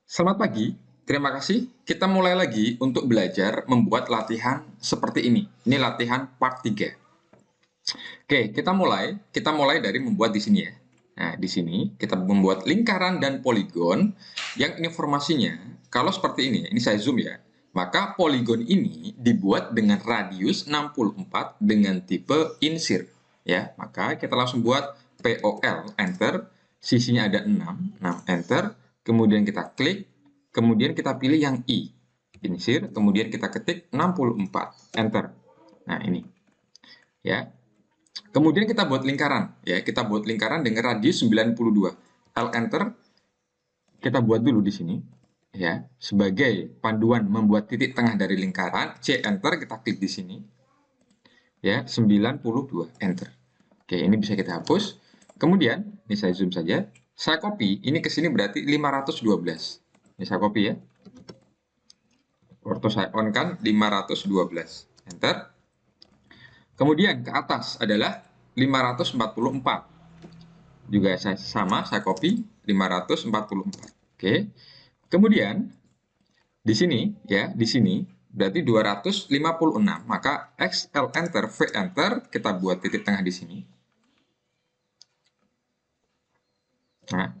Selamat pagi, terima kasih. Kita mulai lagi untuk belajar membuat latihan seperti ini. Ini latihan part 3. Oke, kita mulai dari membuat di sini ya. Nah, di sini kita membuat lingkaran dan poligon yang informasinya kalau seperti ini saya zoom ya. Maka poligon ini dibuat dengan radius 64 dengan tipe insert ya. Maka kita langsung buat POL, enter, sisinya ada 6 enter, kemudian kita klik, kemudian kita pilih yang I, insert, kemudian kita ketik 64, enter. Nah, ini ya. Kemudian kita buat lingkaran, ya. Kita buat lingkaran dengan radius 92. L enter, kita buat dulu di sini, ya. Sebagai panduan membuat titik tengah dari lingkaran, C enter, kita klik di sini, ya. 92, enter. Oke, ini bisa kita hapus. Kemudian, ini saya zoom saja. Saya copy, ini ke sini berarti 512. Ini saya copy ya. Orto saya on kan 512. Enter. Kemudian ke atas adalah 544. Juga sama, saya copy 544. Oke. Kemudian di sini ya, di sini berarti 256. Maka XL enter, V enter, kita buat titik tengah di sini. Nah,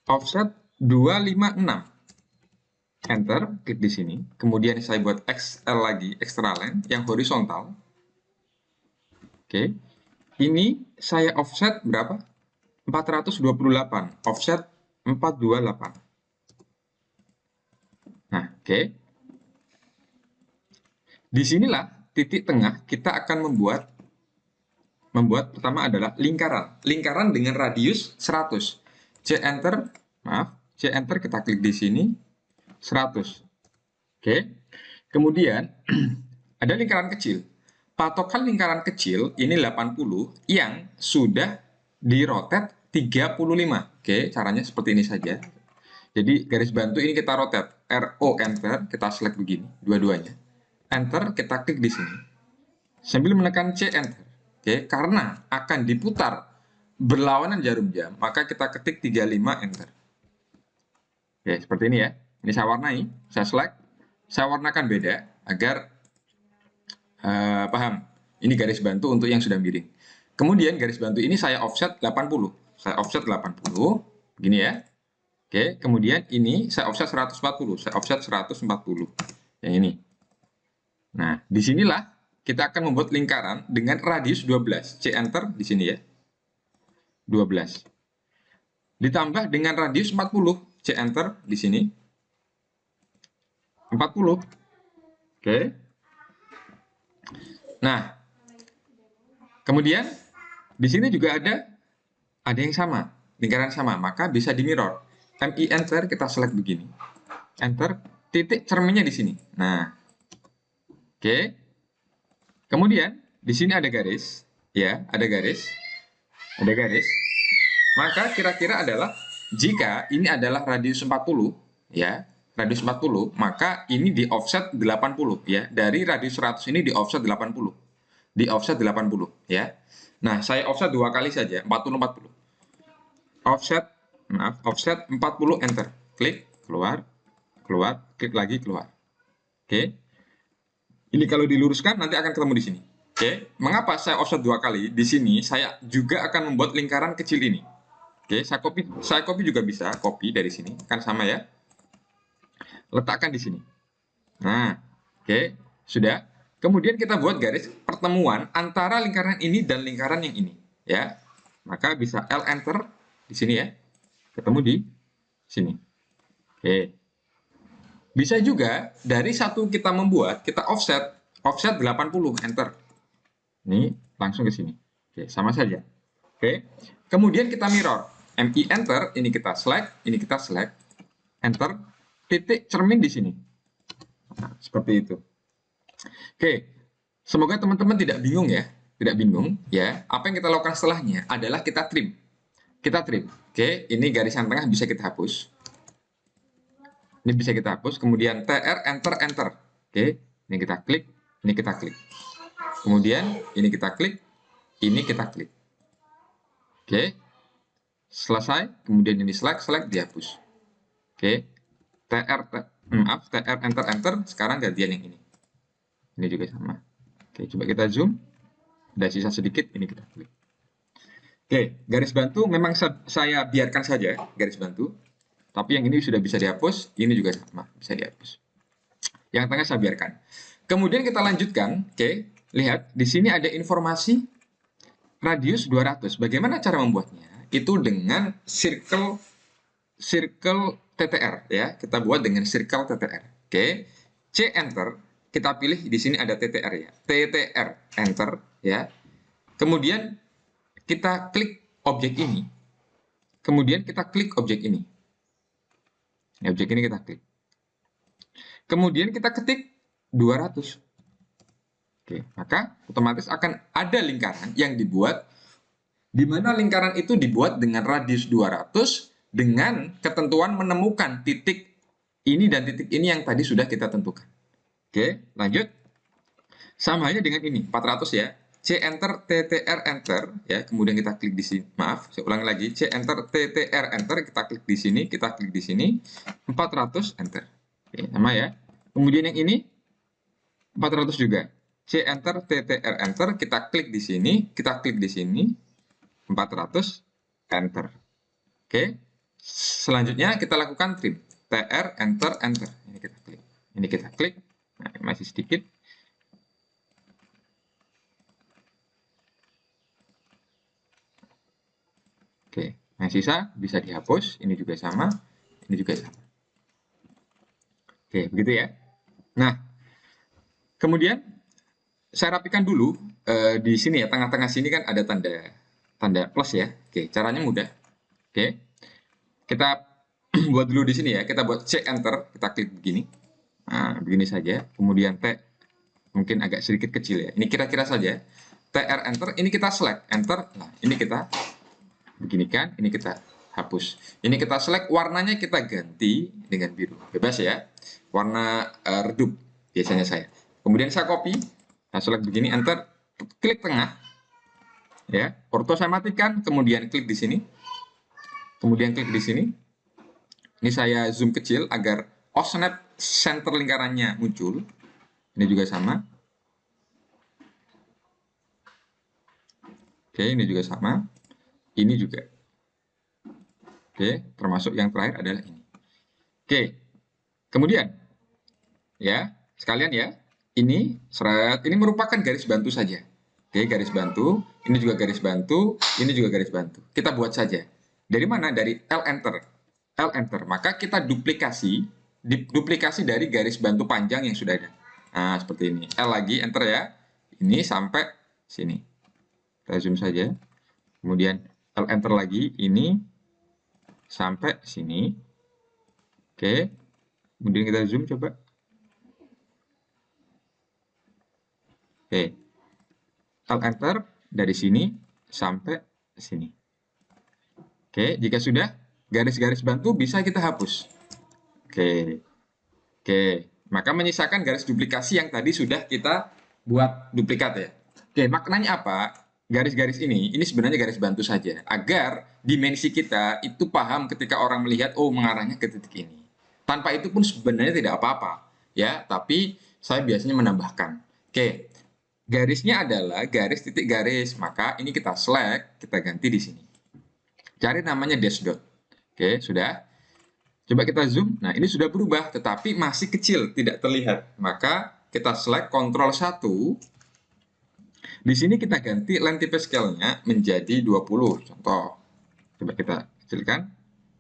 offset 256. Enter, klik di sini. Kemudian saya buat XL lagi, extra line yang horizontal. Oke. Ini saya offset berapa? 428. Offset 428. Nah, oke. Disinilah titik tengah kita akan membuat pertama adalah lingkaran. Lingkaran dengan radius 100. C enter, maaf, C enter kita klik di sini 100. Oke. Kemudian ada lingkaran kecil. Patokan lingkaran kecil ini 80 yang sudah dirotet 35. Oke, caranya seperti ini saja. Jadi garis bantu ini kita rotate, RO enter, kita select begini, dua-duanya. Enter, kita klik di sini. Sambil menekan C enter. Oke, karena akan diputar berlawanan jarum jam, maka kita ketik 35 enter. Oke, seperti ini ya. Ini saya warnai, saya select, saya warnakan beda agar paham. Ini garis bantu untuk yang sudah miring. Kemudian garis bantu ini saya offset 80. Saya offset 80, begini ya. Oke, kemudian ini saya offset 140. Saya offset 140. Yang ini. Nah, disinilah kita akan membuat lingkaran dengan radius 12. C enter di sini ya. 12. Ditambah dengan radius 40. C enter di sini. 40. Oke. Nah, kemudian di sini juga ada yang sama, lingkaran sama, maka bisa di mirror. MI enter, kita select begini. Enter, titik cerminnya di sini. Nah, oke. Kemudian di sini ada garis, ya, ada garis. Maka kira-kira adalah jika ini adalah radius 40, ya, radius 40, maka ini di offset 80 ya. Dari radius 100 ini di offset 80. Di offset 80 ya. Nah, saya offset dua kali saja, 40 40. Offset 40 enter. Klik, keluar, klik lagi, keluar. Oke. Ini kalau diluruskan nanti akan ketemu di sini. Oke. Mengapa saya offset dua kali? Di sini saya juga akan membuat lingkaran kecil ini. Oke, saya copy juga bisa, copy dari sini, kan sama ya. Letakkan di sini. Nah, oke, sudah. Kemudian kita buat garis pertemuan antara lingkaran ini dan lingkaran yang ini, ya. Maka bisa L enter di sini ya. Ketemu di sini. Oke. Bisa juga dari satu kita membuat, kita offset 80, enter. Ini langsung ke sini. Oke, sama saja. Oke. Kemudian kita mirror. MI enter, ini kita select, enter, titik cermin di sini. Nah, seperti itu. Oke, semoga teman-teman tidak bingung ya. Apa yang kita lakukan setelahnya adalah kita trim. Oke, ini garis yang tengah bisa kita hapus. Ini bisa kita hapus. Kemudian TR, enter. Oke, ini kita klik, Kemudian ini kita klik, Oke, selesai. Kemudian ini select, dihapus. Oke, TR enter enter, sekarang gantian yang ini. Ini juga sama. Oke, coba kita zoom. Ada sisa sedikit, ini kita klik. Oke, garis bantu memang saya biarkan saja garis bantu. Tapi yang ini sudah bisa dihapus, ini juga sama, bisa dihapus. Yang tengah saya biarkan. Kemudian kita lanjutkan, oke. Lihat, di sini ada informasi radius 200. Bagaimana cara membuatnya? Itu dengan circle TTR ya. Kita buat dengan circle TTR. Oke. C enter, kita pilih di sini ada TTR ya. TTR enter ya. Kemudian kita klik objek ini. Kemudian kita klik objek ini. Ya, objek ini kita klik. Kemudian kita ketik 200. Oke, maka otomatis akan ada lingkaran yang dibuat, di mana lingkaran itu dibuat dengan radius 200 dengan ketentuan menemukan titik ini dan titik ini yang tadi sudah kita tentukan. Oke, lanjut. Sama halnya dengan ini, 400 ya. C enter, TTR enter ya. Kemudian kita klik di sini. Maaf, saya ulangi lagi. C enter, TTR enter, kita klik di sini, kita klik di sini. 400 enter. Oke, sama ya. Kemudian yang ini 400 juga. C enter, TTR enter, kita klik di sini, kita klik di sini, 400 enter. Oke. Selanjutnya kita lakukan trim. TR enter enter. Ini kita klik. Ini kita klik. Nah, masih sedikit. Oke, yang sisa bisa dihapus. Ini juga sama. Ini juga sama. Oke, begitu ya. Nah, kemudian saya rapikan dulu di sini ya, tengah-tengah sini kan ada tanda plus ya. Oke, caranya mudah. Oke, kita buat dulu di sini ya. Kita buat C enter, kita klik begini. Nah, begini saja. Kemudian T mungkin agak sedikit kecil ya. Ini kira-kira saja. TR enter, ini kita select enter. Nah, ini kita beginikan, ini kita hapus. Ini kita select, warnanya kita ganti dengan biru. Bebas ya. Warna redup biasanya saya. Kemudian saya copy. Nah, select begini, enter, klik tengah, ya, orto saya matikan, kemudian klik di sini, kemudian klik di sini. Ini saya zoom kecil agar snap center lingkarannya muncul. Ini juga sama. Oke, ini juga sama. Ini juga. Oke, termasuk yang terakhir adalah ini. Oke, kemudian, ya, sekalian ya. Ini seret, ini merupakan garis bantu saja. Oke, garis bantu, ini juga garis bantu, ini juga garis bantu. Kita buat saja. Dari mana? Dari L enter. L enter. Maka kita duplikasi dari garis bantu panjang yang sudah ada. Nah, seperti ini. L lagi enter ya. Ini sampai sini. Kita zoom saja. Kemudian L enter lagi, ini sampai sini. Oke. Kemudian kita zoom coba. Oke, Alt Enter dari sini sampai sini. Oke, jika sudah, garis-garis bantu bisa kita hapus. Oke, maka menyisakan garis duplikasi yang tadi sudah kita buat duplikat ya. Oke, maknanya apa? Garis-garis ini sebenarnya garis bantu saja, agar dimensi kita itu paham ketika orang melihat, oh mengarahnya ke titik ini. Tanpa itu pun sebenarnya tidak apa-apa, ya. Tapi saya biasanya menambahkan. Oke. Garisnya adalah garis titik garis, maka ini kita select, kita ganti di sini. Cari namanya dash dot. Oke, sudah. Coba kita zoom. Nah, ini sudah berubah, tetapi masih kecil, tidak terlihat. Maka kita select Ctrl 1. Di sini kita ganti length scale-nya menjadi 20. Contoh. Coba kita kecilkan.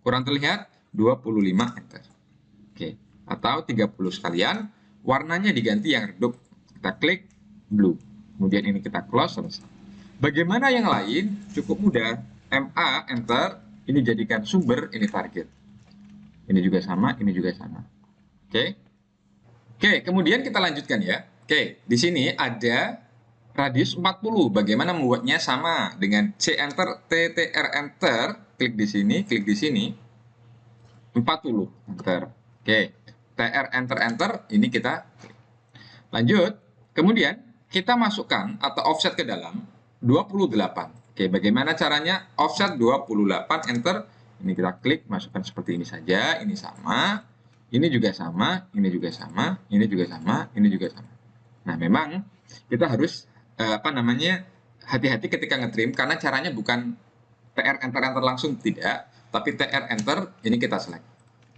Kurang terlihat, 25 enter. Oke, atau 30 sekalian. Warnanya diganti yang redup. Kita klik blue. Kemudian ini kita close, selesai. Bagaimana yang lain? Cukup mudah. MA, enter. Ini jadikan sumber, ini target. Ini juga sama, ini juga sama. Oke. Oke, kemudian kita lanjutkan ya. Oke, di sini ada radius 40. Bagaimana membuatnya? Sama dengan C enter, TTR enter. Klik di sini, klik di sini. 40, enter. Oke, TR enter, enter. Ini kita klik. Lanjut. Kemudian kita masukkan atau offset ke dalam 28. Oke, bagaimana caranya? Offset 28, enter. Ini kita klik, masukkan seperti ini saja. Ini sama. ini juga sama, ini juga sama, ini juga sama, ini juga sama. Nah, memang kita harus apa namanya, hati-hati ketika nge-trim karena caranya bukan TR enter langsung, tidak, tapi TR enter ini kita select.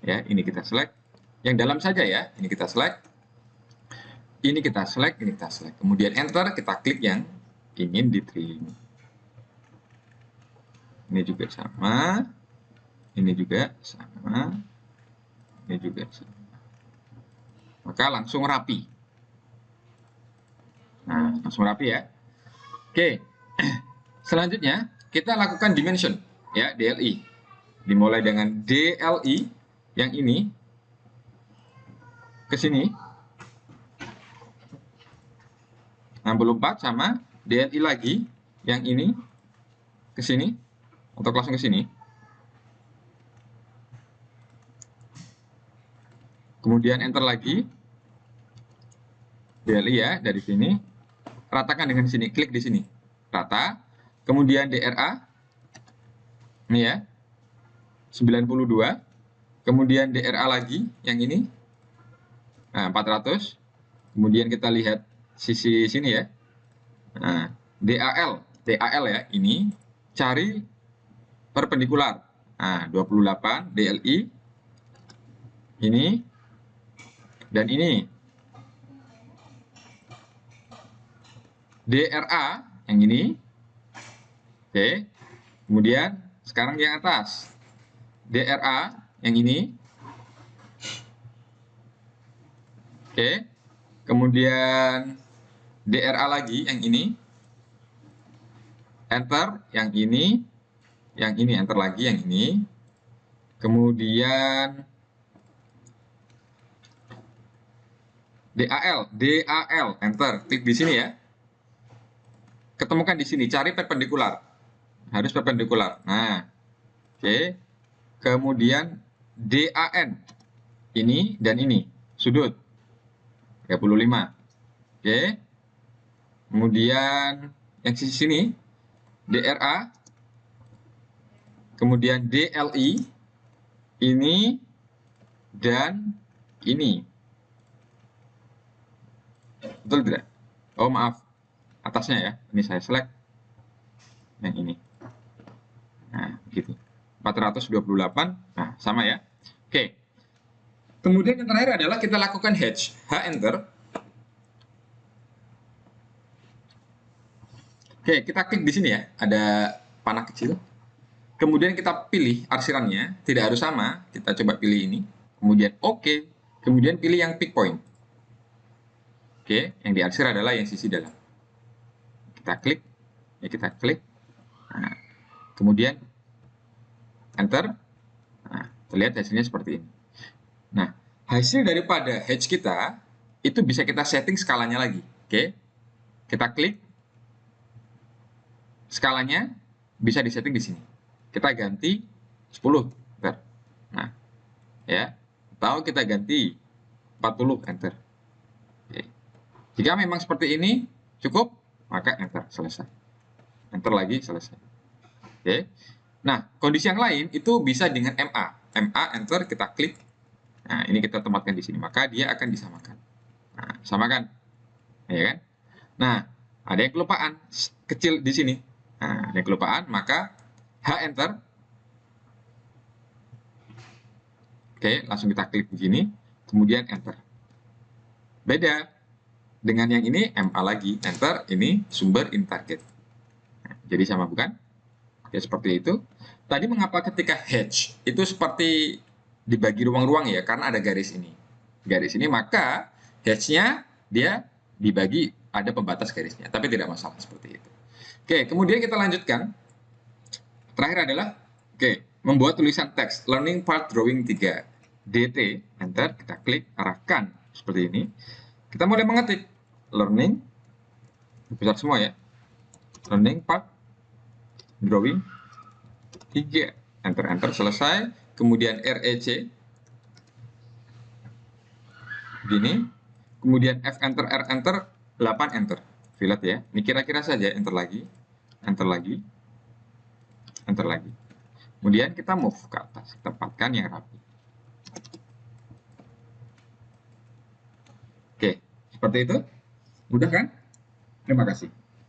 Ya, ini kita select. Yang dalam saja ya, ini kita select. Ini kita select, ini kita select. Kemudian enter, kita klik yang ingin di-trim. Ini juga sama. Ini juga sama. Ini juga sama. Maka langsung rapi. Nah, langsung rapi ya. Oke. Selanjutnya, kita lakukan dimension ya, DLI. Dimulai dengan DLI yang ini ke sini 64 sama DLI lagi yang ini ke sini atau langsung ke sini. Kemudian enter lagi. DLI ya dari sini. Ratakan dengan sini, klik di sini. Rata. Kemudian DRA. Ini ya. 92. Kemudian DRA lagi yang ini. Nah, 400. Kemudian kita lihat sisi sini ya. Nah, DAL ya, ini cari perpendikular. Nah, 28 DLI ini dan ini. DRA yang ini. Oke. Kemudian sekarang yang atas. DRA yang ini. Oke. Kemudian DRA lagi yang ini. Enter yang ini. Yang ini enter lagi yang ini. Kemudian DAL enter, klik di sini ya. Ketemukan di sini, cari perpendikular. Harus perpendikular. Nah, oke. Kemudian DAN ini dan ini, sudut 35. Oke. Kemudian yang sisi sini DRA. Kemudian DLI ini dan ini. Betul tidak? Oh, maaf. Atasnya ya. Ini saya select. Yang ini. Nah, begitu. 428. Nah, sama ya. Oke. Kemudian yang terakhir adalah kita lakukan hatch. H-enter. Oke, kita klik di sini ya. Ada panah kecil. Kemudian kita pilih arsirannya. Tidak harus sama. Kita coba pilih ini. Kemudian oke. Kemudian pilih yang pick point. Oke, yang diarsir adalah yang sisi dalam. Kita klik, ya kita klik. Nah, kemudian enter. Nah, terlihat hasilnya seperti ini. Nah, hasil daripada hatch kita itu bisa kita setting skalanya lagi. Oke, kita klik. Skalanya bisa disetting di sini. Kita ganti 10. Enter. Nah, ya. Atau kita ganti 40. Enter. Oke. Jika memang seperti ini cukup, maka enter, selesai. Enter lagi, selesai. Oke. Nah, kondisi yang lain itu bisa dengan MA. MA, enter, kita klik. Nah, ini kita tempatkan di sini. Maka dia akan disamakan. Nah, samakan. Ya kan? Nah, ada yang kelupaan. Kecil di sini. Nah, ada yang kelupaan, maka H, enter. Oke, langsung kita klik begini. Kemudian enter. Beda. Dengan yang ini, MA lagi, enter, ini sumber in target. Nah, jadi sama bukan? Ya, seperti itu. Tadi mengapa ketika hatch, itu seperti dibagi ruang-ruang ya, karena ada garis ini. Garis ini, maka hatch-nya dia dibagi, ada pembatas garisnya. Tapi tidak masalah seperti itu. Oke, kemudian kita lanjutkan. Terakhir adalah, membuat tulisan teks. Learning Part Drawing 3. DT, enter, kita klik, arahkan. Seperti ini. Kita mulai mengetik learning, besar semua ya, learning part drawing 3, enter, selesai. Kemudian REC begini, kemudian F enter, R enter, 8 enter, filet ya, ini kira-kira saja, enter lagi, enter lagi, enter lagi. Kemudian kita move ke atas, tempatkan yang rapi. Oke, seperti itu. Mudah kan? Terima kasih.